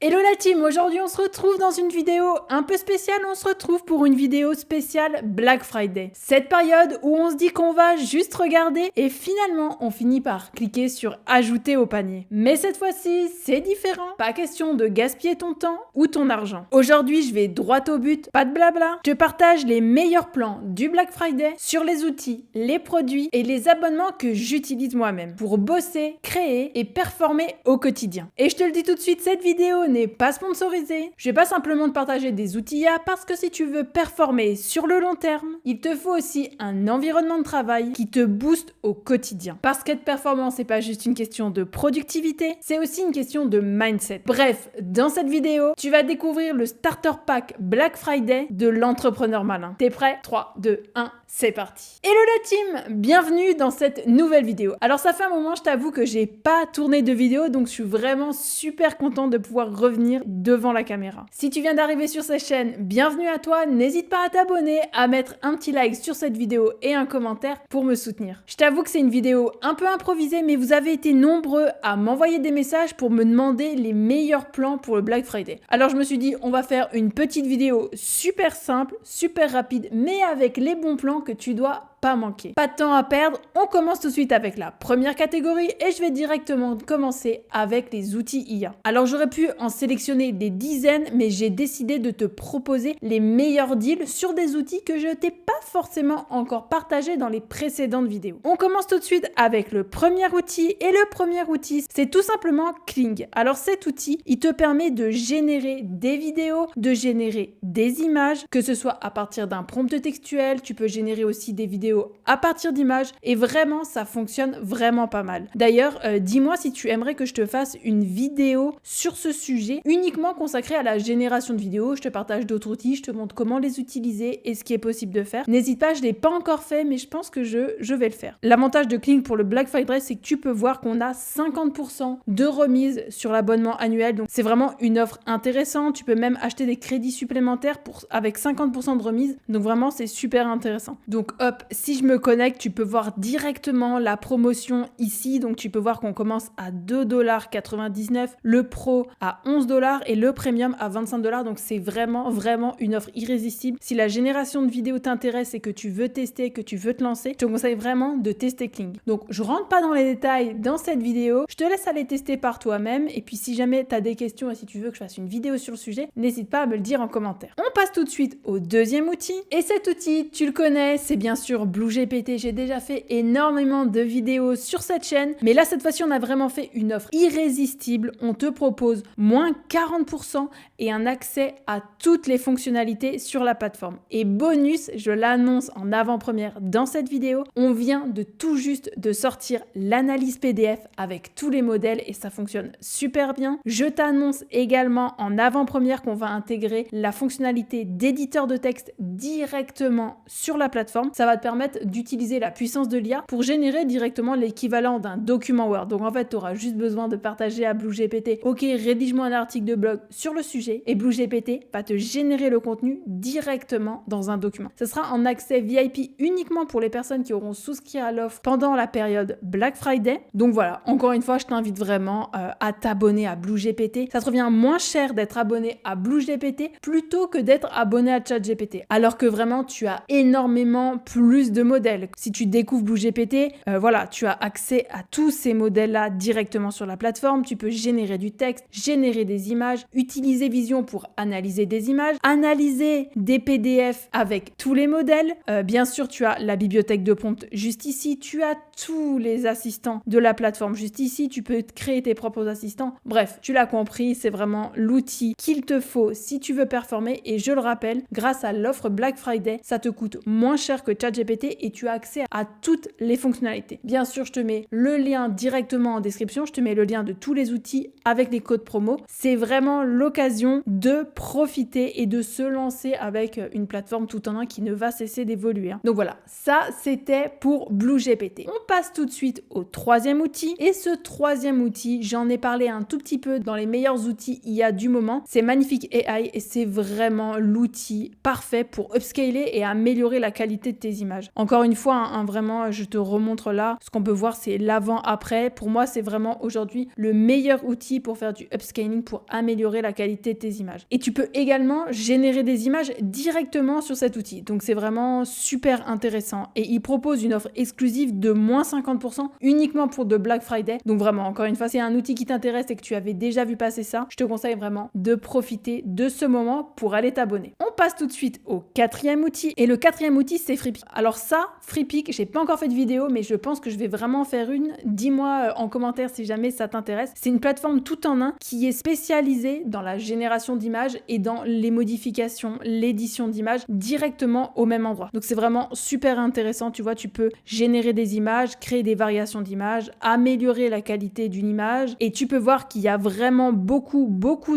Hello la team, aujourd'hui on se retrouve dans une vidéo un peu spéciale, on se retrouve pour une vidéo spéciale Black Friday. Cette période où on se dit qu'on va juste regarder et finalement on finit par cliquer sur ajouter au panier. Mais cette fois-ci c'est différent, pas question de gaspiller ton temps ou ton argent. Aujourd'hui je vais droit au but, pas de blabla. Je te partage les meilleurs plans du Black Friday sur les outils, les produits et les abonnements que j'utilise moi-même pour bosser, créer et performer au quotidien. Et je te le dis tout de suite, cette vidéo n'est pas sponsorisé. Je vais pas simplement te partager des outils IA parce que si tu veux performer sur le long terme, il te faut aussi un environnement de travail qui te booste au quotidien. Parce qu'être performant, c'est pas juste une question de productivité, c'est aussi une question de mindset. Bref, dans cette vidéo, tu vas découvrir le starter pack Black Friday de l'entrepreneur malin. T'es prêt? 3, 2, 1, c'est parti. Hello la team, bienvenue dans cette nouvelle vidéo. Alors ça fait un moment, je t'avoue que j'ai pas tourné de vidéo, donc je suis vraiment super contente de pouvoir revenir devant la caméra. Si tu viens d'arriver sur cette chaîne, bienvenue à toi, n'hésite pas à t'abonner, à mettre un petit like sur cette vidéo et un commentaire pour me soutenir. Je t'avoue que c'est une vidéo un peu improvisée, mais vous avez été nombreux à m'envoyer des messages pour me demander les meilleurs plans pour le Black Friday. Alors je me suis dit, on va faire une petite vidéo super simple, super rapide, mais avec les bons plans que tu dois pas manquer. Pas de temps à perdre, on commence tout de suite avec la première catégorie et je vais directement commencer avec les outils IA. Alors j'aurais pu en sélectionner des dizaines, mais j'ai décidé de te proposer les meilleurs deals sur des outils que je t'ai pas forcément encore partagé dans les précédentes vidéos. On commence tout de suite avec le premier outil et le premier outil, c'est tout simplement Kling. Alors cet outil, il te permet de générer des vidéos, de générer des images, que ce soit à partir d'un prompt textuel, tu peux générer aussi des vidéos à partir d'images et vraiment ça fonctionne vraiment pas mal. D'ailleurs, dis-moi si tu aimerais que je te fasse une vidéo sur ce sujet uniquement consacrée à la génération de vidéos. Je te partage d'autres outils, je te montre comment les utiliser et ce qui est possible de faire. N'hésite pas, je ne l'ai pas encore fait mais je pense que je vais le faire. L'avantage de Kling pour le Black Friday, c'est que tu peux voir qu'on a 50% de remise sur l'abonnement annuel. Donc c'est vraiment une offre intéressante. Tu peux même acheter des crédits supplémentaires avec 50% de remise. Donc vraiment c'est super intéressant. Donc hop, si je me connecte, tu peux voir directement la promotion ici. Donc, tu peux voir qu'on commence à 2,99 $, le Pro à 11 $ et le Premium à 25 $. Donc, c'est vraiment une offre irrésistible. Si la génération de vidéos t'intéresse et que tu veux tester, que tu veux te lancer, je te conseille vraiment de tester Kling. Donc, je rentre pas dans les détails dans cette vidéo. Je te laisse aller tester par toi-même. Et puis, si jamais tu as des questions et si tu veux que je fasse une vidéo sur le sujet, n'hésite pas à me le dire en commentaire. On passe tout de suite au deuxième outil. Et cet outil, tu le connais, c'est bien sûr BlueGPT. J'ai déjà fait énormément de vidéos sur cette chaîne, mais là cette fois-ci on a vraiment fait une offre irrésistible. On te propose moins 40% et un accès à toutes les fonctionnalités sur la plateforme. Et bonus, je l'annonce en avant-première dans cette vidéo, on vient de tout juste de sortir l'analyse PDF avec tous les modèles et ça fonctionne super bien. Je t'annonce également en avant-première qu'on va intégrer la fonctionnalité d'éditeur de texte directement sur la plateforme. Ça va te permettre d'utiliser la puissance de l'IA pour générer directement l'équivalent d'un document Word. Donc en fait, tu auras juste besoin de partager à BlueGPT, ok, rédige-moi un article de blog sur le sujet et BlueGPT va te générer le contenu directement dans un document. Ce sera en accès VIP uniquement pour les personnes qui auront souscrit à l'offre pendant la période Black Friday. Donc voilà, encore une fois, je t'invite vraiment à t'abonner à BlueGPT. Ça te revient moins cher d'être abonné à BlueGPT plutôt que d'être abonné à ChatGPT. Alors que vraiment, tu as énormément plus de modèles. Si tu découvres BlueGPT, voilà, tu as accès à tous ces modèles-là directement sur la plateforme. Tu peux générer du texte, générer des images, utiliser Vision pour analyser des images, analyser des PDF avec tous les modèles. Bien sûr, tu as la bibliothèque de prompts juste ici. Tu as tous les assistants de la plateforme juste ici. Tu peux créer tes propres assistants. Bref, tu l'as compris, c'est vraiment l'outil qu'il te faut si tu veux performer. Et je le rappelle, grâce à l'offre Black Friday, ça te coûte moins cher que ChatGPT et tu as accès à toutes les fonctionnalités. Bien sûr, je te mets le lien directement en description, je te mets le lien de tous les outils avec les codes promo. C'est vraiment l'occasion de profiter et de se lancer avec une plateforme tout en un qui ne va cesser d'évoluer. Donc voilà, ça c'était pour BlueGPT. On passe tout de suite au troisième outil et ce troisième outil, j'en ai parlé un tout petit peu dans les meilleurs outils IA du moment, c'est Magnifique AI et c'est vraiment l'outil parfait pour upscaler et améliorer la qualité de tes images. images. Encore une fois, vraiment, je te remontre là. Ce qu'on peut voir, c'est l'avant-après. Pour moi, c'est vraiment aujourd'hui le meilleur outil pour faire du upscaling, pour améliorer la qualité de tes images. Et tu peux également générer des images directement sur cet outil. Donc c'est vraiment super intéressant. Et il propose une offre exclusive de moins 50% uniquement pour de Black Friday. Donc vraiment, encore une fois, c'est un outil qui t'intéresse et que tu avais déjà vu passer ça, je te conseille vraiment de profiter de ce moment pour aller t'abonner. On passe tout de suite au quatrième outil. Et le quatrième outil, c'est Freepik. Alors ça, Freepik, j'ai pas encore fait de vidéo, mais je pense que je vais vraiment en faire une. Dis-moi en commentaire si jamais ça t'intéresse. C'est une plateforme tout en un qui est spécialisée dans la génération d'images et dans les modifications, l'édition d'images directement au même endroit. Donc c'est vraiment super intéressant. Tu vois, tu peux générer des images, créer des variations d'images, améliorer la qualité d'une image et tu peux voir qu'il y a vraiment beaucoup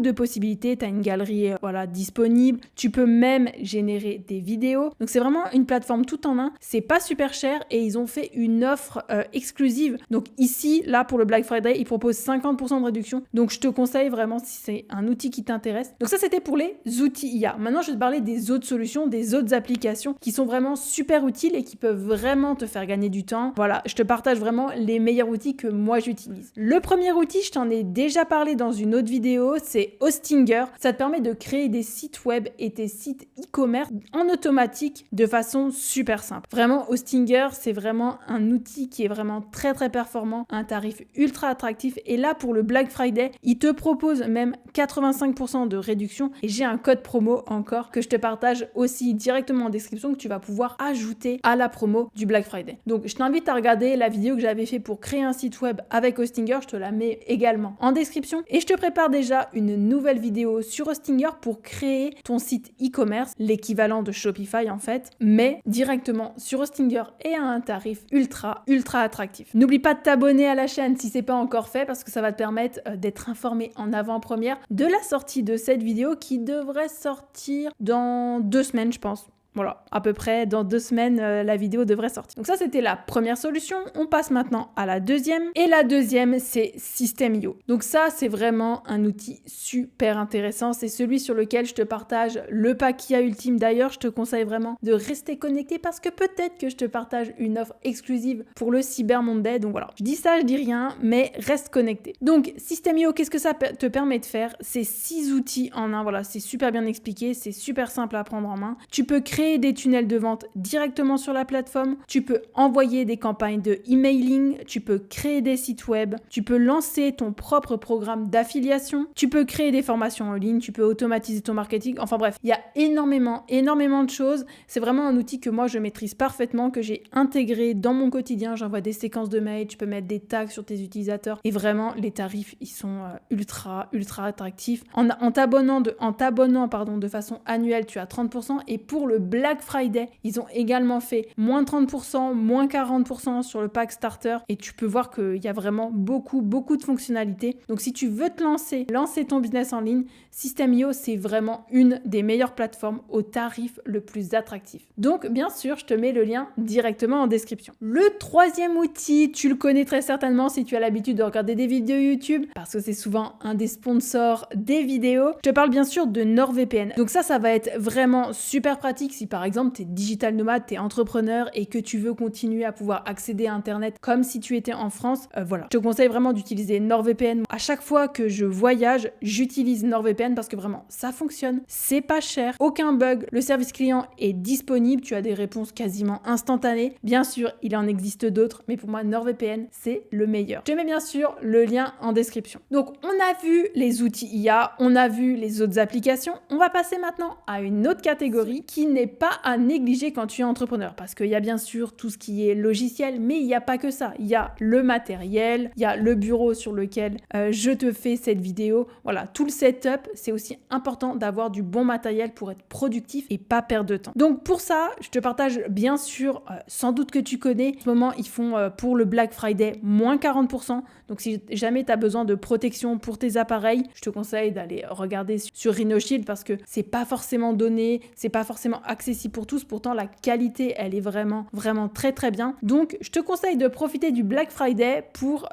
de possibilités. Tu as une galerie disponible. Tu peux même générer des vidéos. Donc c'est vraiment une plateforme tout en un. C'est pas super cher et ils ont fait une offre exclusive. Donc ici, là pour le Black Friday, ils proposent 50% de réduction. Donc je te conseille vraiment si c'est un outil qui t'intéresse. Donc ça c'était pour les outils IA. Maintenant je vais te parler des autres solutions, des autres applications qui sont vraiment super utiles et qui peuvent vraiment te faire gagner du temps. Voilà, je te partage vraiment les meilleurs outils que moi j'utilise. Le premier outil, je t'en ai déjà parlé dans une autre vidéo, c'est Hostinger. Ça te permet de créer des sites web et tes sites e-commerce en automatique de façon super simple. Vraiment, Hostinger, c'est vraiment un outil qui est vraiment très performant, un tarif ultra attractif. Et là, pour le Black Friday, il te propose même 85% de réduction. Et j'ai un code promo encore que je te partage aussi directement en description que tu vas pouvoir ajouter à la promo du Black Friday. Donc, je t'invite à regarder la vidéo que j'avais fait pour créer un site web avec Hostinger. Je te la mets également en description. Et je te prépare déjà une nouvelle vidéo sur Hostinger pour créer ton site e-commerce, l'équivalent de Shopify en fait, mais directement sur Hostinger et à un tarif ultra attractif. N'oublie pas de t'abonner à la chaîne si c'est pas encore fait parce que ça va te permettre d'être informé en avant-première de la sortie de cette vidéo qui devrait sortir dans 2 semaines, je pense. Voilà, à peu près dans 2 semaines, la vidéo devrait sortir. Donc ça, c'était la première solution. On passe maintenant à la deuxième. Et la deuxième, c'est System.io. Donc ça, c'est vraiment un outil super intéressant. C'est celui sur lequel je te partage le pack IA Ultime. D'ailleurs, je te conseille vraiment de rester connecté parce que peut-être que je te partage une offre exclusive pour le Cyber Monday. Donc voilà, je dis ça, je dis rien, mais reste connecté. Donc System.io, qu'est-ce que ça te permet de faire? C'est 6 outils en un. Voilà, c'est super bien expliqué, c'est super simple à prendre en main. Tu peux créer des tunnels de vente directement sur la plateforme, tu peux envoyer des campagnes de emailing, tu peux créer des sites web, tu peux lancer ton propre programme d'affiliation, tu peux créer des formations en ligne, tu peux automatiser ton marketing, enfin bref, il y a énormément de choses. C'est vraiment un outil que moi je maîtrise parfaitement, que j'ai intégré dans mon quotidien. J'envoie des séquences de mails, tu peux mettre des tags sur tes utilisateurs et vraiment les tarifs ils sont ultra attractifs. En t'abonnant de façon annuelle, tu as 30% et pour le Black Friday, ils ont également fait moins 30%, moins 40% sur le pack starter et tu peux voir qu'il y a vraiment beaucoup de fonctionnalités. Donc si tu veux te lancer ton business en ligne, System.io, c'est vraiment une des meilleures plateformes au tarif le plus attractif. Donc bien sûr, je te mets le lien directement en description. Le troisième outil, tu le connais très certainement si tu as l'habitude de regarder des vidéos YouTube parce que c'est souvent un des sponsors des vidéos. Je te parle bien sûr de NordVPN. Donc ça va être vraiment super pratique si par exemple tu es digital nomade, tu es entrepreneur et que tu veux continuer à pouvoir accéder à Internet comme si tu étais en France. Voilà, je te conseille vraiment d'utiliser NordVPN. À chaque fois que je voyage, j'utilise NordVPN parce que vraiment ça fonctionne, c'est pas cher, aucun bug, le service client est disponible, tu as des réponses quasiment instantanées. Bien sûr, il en existe d'autres, mais pour moi NordVPN c'est le meilleur. Je te mets bien sûr le lien en description. Donc on a vu les outils IA, on a vu les autres applications, on va passer maintenant à une autre catégorie qui n'est pas à négliger quand tu es entrepreneur parce qu'il y a bien sûr tout ce qui est logiciel, mais il n'y a pas que ça. Il y a le matériel, il y a le bureau sur lequel je te fais cette vidéo. Voilà, tout le setup, c'est aussi important d'avoir du bon matériel pour être productif et pas perdre de temps. Donc pour ça, je te partage bien sûr, sans doute que tu connais, en ce moment ils font pour le Black Friday moins 40%. Donc si jamais tu as besoin de protection pour tes appareils, je te conseille d'aller regarder sur Rhino Shield parce que c'est pas forcément donné, c'est pas forcément accessible accessible pour tous. Pourtant, la qualité, elle est vraiment, vraiment très très bien. Donc, je te conseille de profiter du Black Friday pour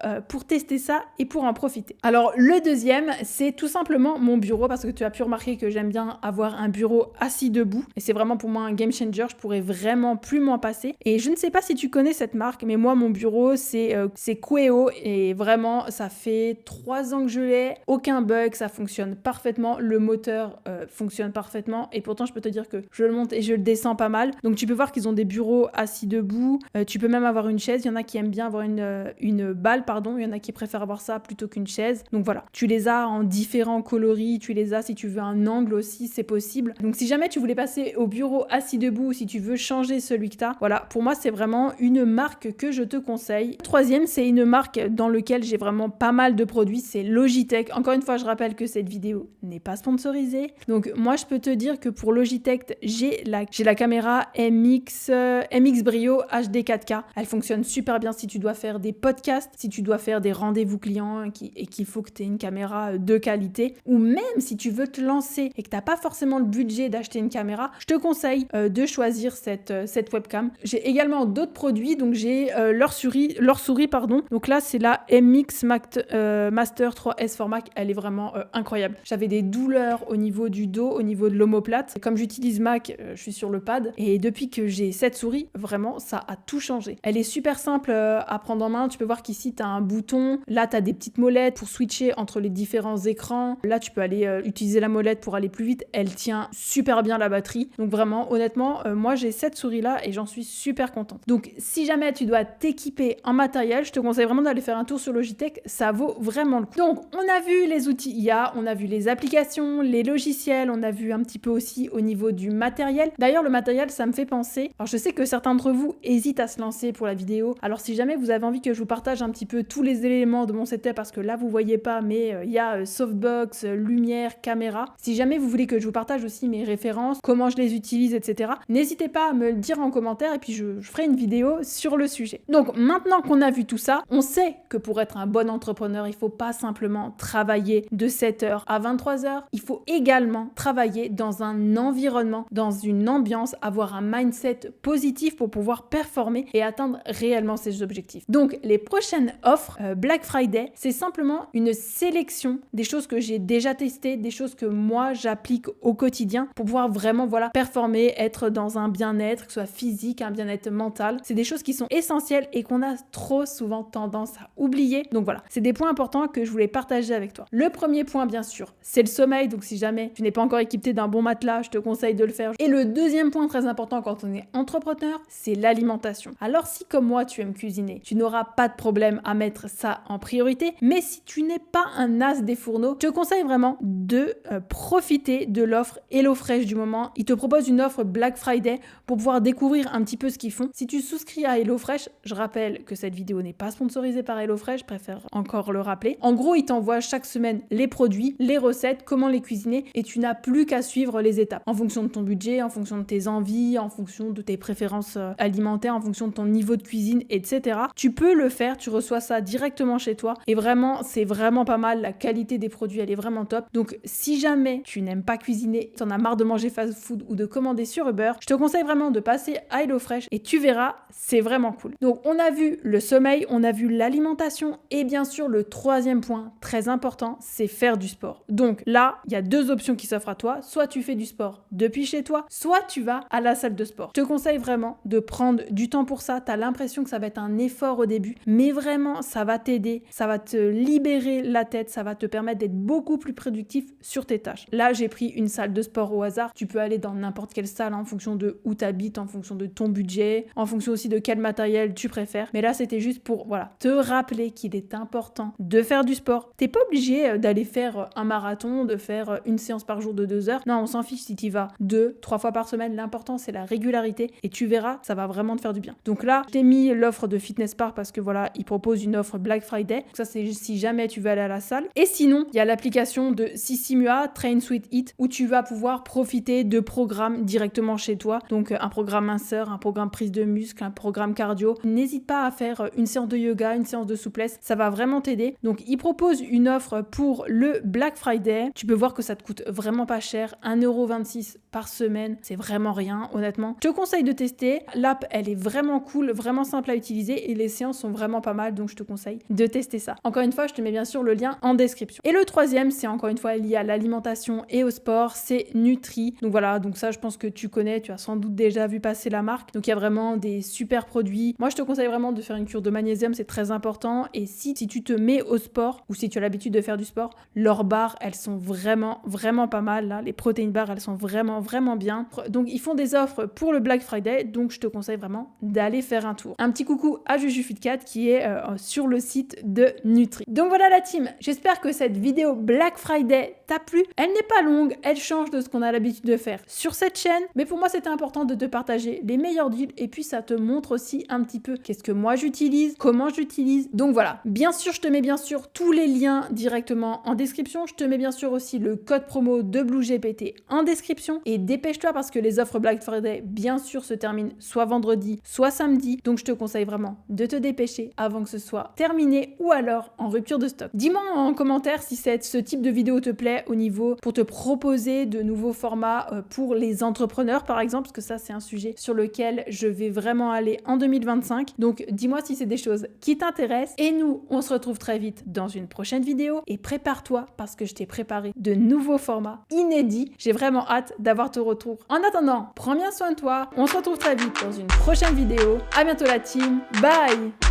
tester ça et pour en profiter. Alors, le deuxième, c'est tout simplement mon bureau, parce que tu as pu remarquer que j'aime bien avoir un bureau assis debout. Et c'est vraiment pour moi un game changer. Je pourrais vraiment plus m'en passer. Et je ne sais pas si tu connais cette marque, mais moi, mon bureau, c'est Queo. Et vraiment, ça fait 3 ans que je l'ai. Aucun bug, ça fonctionne parfaitement. Le moteur fonctionne parfaitement. Et pourtant, je peux te dire que je le monte et je le descends pas mal. Donc, tu peux voir qu'ils ont des bureaux assis debout. Tu peux même avoir une chaise. Il y en a qui aiment bien avoir une balle, pardon. Il y en a qui préfèrent avoir ça plutôt qu'une chaise. Donc voilà, tu les as en différents coloris. Tu les as si tu veux un angle aussi, c'est possible. Donc, si jamais tu voulais passer au bureau assis debout ou si tu veux changer celui que tu as, voilà, pour moi, c'est vraiment une marque que je te conseille. Troisième, c'est une marque dans laquelle j'ai vraiment pas mal de produits. C'est Logitech. Encore une fois, je rappelle que cette vidéo n'est pas sponsorisée. Donc, moi, je peux te dire que pour Logitech, j'ai la caméra MX Brio HD 4K. Elle fonctionne super bien si tu dois faire des podcasts, si tu dois faire des rendez-vous clients et qu'il faut que tu aies une caméra de qualité, ou même si tu veux te lancer et que tu n'as pas forcément le budget d'acheter une caméra, je te conseille de choisir cette webcam. J'ai également d'autres produits, donc j'ai leur souris, pardon. Donc là, c'est la MX Master 3S Format. Elle est vraiment incroyable. J'avais des douleurs au niveau du dos, au niveau de l'omoplate. Comme j'utilise Mac, je suis sur le pad. Et depuis que j'ai cette souris, vraiment, ça a tout changé. Elle est super simple à prendre en main. Tu peux voir qu'ici, tu as un bouton. Là, tu as des petites molettes pour switcher entre les différents écrans. Là, tu peux aller utiliser la molette pour aller plus vite. Elle tient super bien la batterie. Donc vraiment, honnêtement, moi, j'ai cette souris-là et j'en suis super contente. Donc, si jamais tu dois t'équiper en matériel, je te conseille vraiment d'aller faire un tour sur Logitech. Ça vaut vraiment le coup. Donc, on a vu les outils IA, on a vu les applications, les logiciels, on a vu un petit peu aussi au niveau du matériel. D'ailleurs, le matériel, ça me fait penser. Alors, je sais que certains d'entre vous hésitent à se lancer pour la vidéo. Alors, si jamais vous avez envie que je vous partage un petit peu tous les éléments de mon setup, parce que là, vous voyez pas, mais il y a softbox, lumière, caméra. Si jamais vous voulez que je vous partage aussi mes références, comment je les utilise, etc., n'hésitez pas à me le dire en commentaire et puis je ferai une vidéo sur le sujet. Donc, maintenant qu'on a vu tout ça, on sait que pour être un bon entrepreneur, il faut pas simplement travailler de 7h à 23h. Il faut également travailler dans un environnement, dans une ambiance, avoir un mindset positif pour pouvoir performer et atteindre réellement ses objectifs. Donc, les prochaines offres Black Friday, c'est simplement une sélection des choses que j'ai déjà testées, des choses que moi j'applique au quotidien pour pouvoir vraiment performer, être dans un bien-être, que ce soit physique, un bien-être mental. C'est des choses qui sont essentielles et qu'on a trop souvent tendance à oublier. Donc voilà, c'est des points importants que je voulais partager avec toi. Le premier point, bien sûr, c'est le sommeil. Donc si jamais tu n'es pas encore équipé d'un bon matelas, je te conseille de le faire. Et le deuxième point très important quand on est entrepreneur, c'est l'alimentation. Alors si comme moi tu aimes cuisiner, tu n'auras pas de problème à mettre ça en priorité. Mais si tu n'es pas un as des fourneaux, je te conseille vraiment de profiter de l'offre HelloFresh du moment. Ils te proposent une offre Black Friday pour pouvoir découvrir un petit peu ce qu'ils font. Si tu souscris à HelloFresh, je rappelle que cette vidéo n'est pas sponsorisée par HelloFresh, je préfère encore le rappeler. En gros, ils t'envoient chaque semaine les produits, les recettes, comment les cuisiner et tu n'as plus qu'à suivre les étapes. En fonction de ton budget, en fonction de tes envies, en fonction de tes préférences alimentaires, en fonction de ton niveau de cuisine, etc. Tu peux le faire, tu reçois ça directement chez toi et vraiment, c'est vraiment pas mal. La qualité des produits, elle est vraiment top. Donc, si jamais tu n'aimes pas cuisiner, t'en as marre de manger fast food ou de commander sur Uber, je te conseille vraiment de passer à HelloFresh et tu verras, c'est vraiment cool. Donc, on a vu le sommeil, on a vu l'alimentation et bien sûr, le troisième point très important, c'est faire du sport. Donc là, il y a deux options qui s'offrent à toi. Soit tu fais du sport depuis chez toi, soit tu vas à la salle de sport. Je te conseille vraiment de prendre du temps pour ça. Tu as l'impression que ça va être un effort au début, mais vraiment, ça va t'aider, ça va te libérer la tête, ça va te permettre d'être beaucoup plus productif sur tes tâches. Là, j'ai pris une salle de sport au hasard. Tu peux aller dans n'importe quelle salle en fonction de où tu habites, en fonction de ton budget, en fonction aussi de quel matériel tu préfères. Mais là, c'était juste pour te rappeler qu'il est important de faire du sport. T'es pas obligé d'aller faire un marathon, de faire une séance par jour de 2 heures. Non, on s'en fiche si tu y vas 2-3 fois par semaine. L'important, c'est la régularité et tu verras, ça va vraiment te faire du bien. Donc là, je t'ai mis l'offre de Fitness Park parce que voilà, ils proposent une offre Black Friday. Donc ça, c'est si jamais tu veux aller à la salle. Et sinon, il y a l'application de Sissimua, Train Sweet Eat, où tu vas pouvoir profiter de programmes directement chez toi. Donc un programme minceur, un programme prise de muscle, un programme cardio. N'hésite pas à faire une séance de yoga, une séance de souplesse. Ça va vraiment t'aider. Donc ils proposent une offre pour le Black Friday. Tu peux voir que ça te coûte vraiment pas cher, 1,26€ par semaine c'est vraiment rien, honnêtement. Je te conseille de tester. L'app, elle est vraiment cool, vraiment simple à utiliser et les séances sont vraiment pas mal, donc je te conseille de tester ça. Encore une fois, je te mets bien sûr le lien en description. Et le troisième, c'est encore une fois lié à l'alimentation et au sport, c'est Nutri. Donc voilà, donc ça, je pense que tu connais, tu as sans doute déjà vu passer la marque. Donc il y a vraiment des super produits. Moi, je te conseille vraiment de faire une cure de magnésium, c'est très important. Et si tu te mets au sport ou si tu as l'habitude de faire du sport, leurs barres, elles sont vraiment pas mal. Là. Les protéines barres, elles sont vraiment bien. Donc ils font des offres pour le Black Friday, donc je te conseille vraiment d'aller faire un tour. Un petit coucou à Juju Fitcat qui est sur le site de Nutri. Donc voilà la team, j'espère que cette vidéo Black Friday t'a plu. Elle n'est pas longue, elle change de ce qu'on a l'habitude de faire sur cette chaîne, mais pour moi c'était important de te partager les meilleurs deals et puis ça te montre aussi un petit peu qu'est-ce que moi j'utilise, comment j'utilise. Donc voilà, bien sûr je te mets bien sûr tous les liens directement en description, je te mets bien sûr aussi le code promo de BlueGPT en description et dépêche-toi parce que les offres Black Friday bien sûr se terminent soit vendredi, soit samedi, donc je te conseille vraiment de te dépêcher avant que ce soit terminé ou alors en rupture de stock. Dis-moi en commentaire si ce type de vidéo te plaît au niveau pour te proposer de nouveaux formats pour les entrepreneurs par exemple, parce que ça c'est un sujet sur lequel je vais vraiment aller en 2025. Donc dis-moi si c'est des choses qui t'intéressent et nous on se retrouve très vite dans une prochaine vidéo et prépare-toi parce que je t'ai préparé de nouveaux formats inédits. J'ai vraiment hâte d'avoir ton retour. En attendant, prends bien soin de toi. On se retrouve très vite dans une prochaine vidéo. À bientôt la team. Bye!